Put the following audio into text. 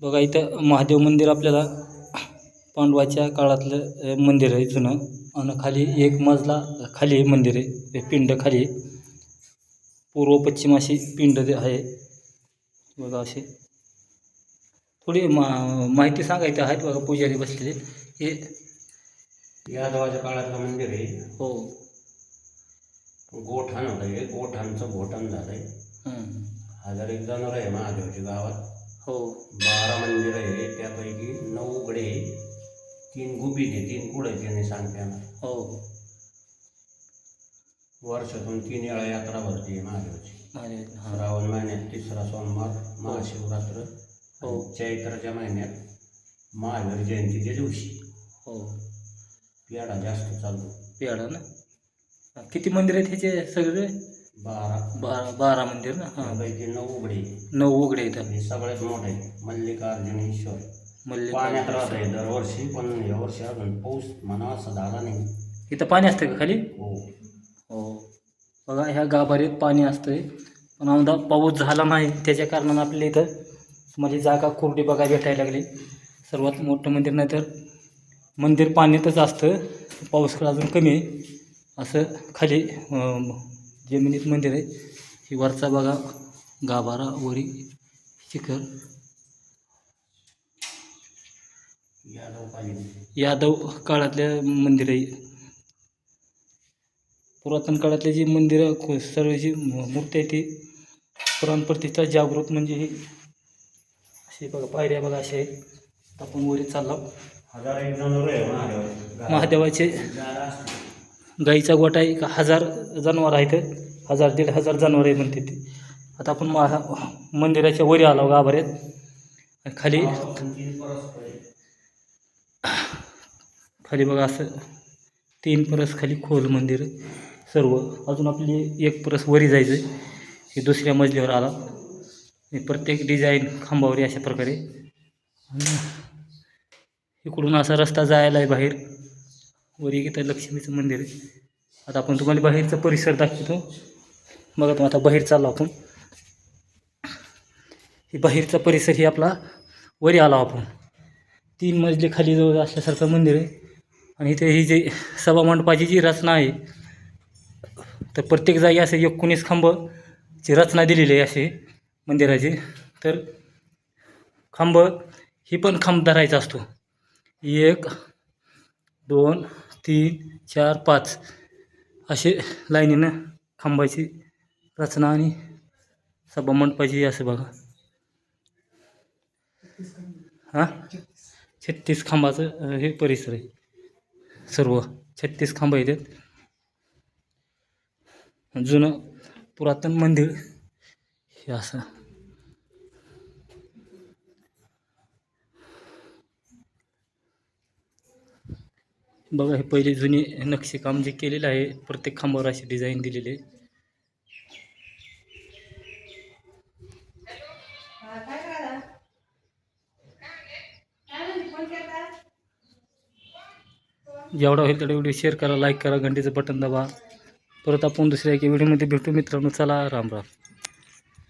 बघा इथं महादेव मंदिर आपल्याला पांडवाच्या काळातलं मंदिर आहे जुनं. आणि खाली एक मजला खाली मंदिर आहे, पिंड खाली पूर्व पश्चिम अशी पिंड आहे बघा. असे थोडी माहिती सांगायची आहेत बघा. पुजारी बसलेले हे यादवाच्या काळातलं मंदिर आहे. हो, गोठाण होतं हे, गोठाणचं घोटण झालंय. 1001 जनावर आहे महादेवाच्या गावात. हो 12 मंदिर आहे, त्यापैकी 9 उघडे, 3 गुपित आहे, 3 कुड आहे त्याने सांगते ना. हो. वर्षातून 3 वेळा यात्रा भरते महादेवाची. श्रावण महिन्यात 3रा सोमवार, महाशिवरात्र, चैत्राच्या महिन्यात महावीर जयंतीच्या दिवशी. हो पेढा जास्त चालतो. पेढा ना. किती मंदिर आहेत ह्याचे सगळे? 12 मंदिर ना. त्यापैकी 9 उघडे. 9 उघडे आहेत. हे सगळ्यात मोठे मल्लिकार्जुनेश्वर. पाण्यात राहत आहे दरवर्षी, पण यावर्षी अजून पाऊस म्हणा असं झाला नाही. इथं पाणी असतं का खाली? हो हो. बघा ह्या गाभाऱ्यात पाणी असतंय, पण आमदा पाऊस झाला नाही त्याच्या कारणानं आपल्याला इथं माझी जागा कोरडी बघा भेटायला लागली. सर्वात मोठं मंदिर नाही तर मंदिर पाण्यातच असतं, पाऊस अजून कमी आहे. असं खाली जमिनीत मंदिर आहे. ही वरचा बघा गाभारा, वरी शिखर. यादव काळातल्या मंदिर आहे. पुरातन काळातले जी मंदिरं सर्व जी मूर्ती आहे ती पुराण प्रतिष्ठा जागृत म्हणजे ही असे बघा. पायऱ्या बघा अशा आहेत. आपण वरी चाललो. 1001 जनावर आहे महादेवाचे. गाईचा गोठा आहे. 1000 जनावर आहेत. 1000-1500 जनावर आहे म्हणते ते. आता आपण मंदिराच्या वरी आलो गाभाऱ्यात. खाली खाली बघा असं 3 परस खाली खोल मंदिर आहे सर्व. अजून आपली 1 परस वरी जायचं आहे. हे 2ऱ्या मजल्यावर आला. हे प्रत्येक डिझाईन खांबावरी अशा प्रकारे. इकडून असा रस्ता जायला आहे बाहेर. वरी इथं लक्ष्मीचं मंदिर आहे. आता आपण तुम्हाला बाहेरचा परिसर दाखवतो बघा. तो आता बाहेर चाललो आपण. हे बाहेरचा परिसर ही आपला वरी आला आपण. 3 मजले खाली जवळ असल्यासारखं मंदिर आहे. आणि इथे ही जी सभामंडपाची जी रचना आहे, तर प्रत्येक जागी असे 19 खांबची रचना दिलेली आहे असे मंदिराची. तर खांब ही पण खांब धरायचा असतो. 1 2 3 4 5 असे लाईनीनं खांबाची रचना आणि सभामंडपाची असं बघा. 36 खांबाचं हे परिसर आहे. सर्व 36 खांब आहेत. जुनं पुरातन मंदिर हे असं. बघा हे पहिले जुने नक्षीकाम जे केलेलं आहे, प्रत्येक खांबावर अशी डिझाईन दिलेली आहे. जेवढा होईल तेवढा व्हिडिओ शेअर करा, लाईक करा, घंटीचं बटन दाबा. परत आपण दुसऱ्या एका व्हिडिओमध्ये भेटू मित्रांनो. चला राम राम.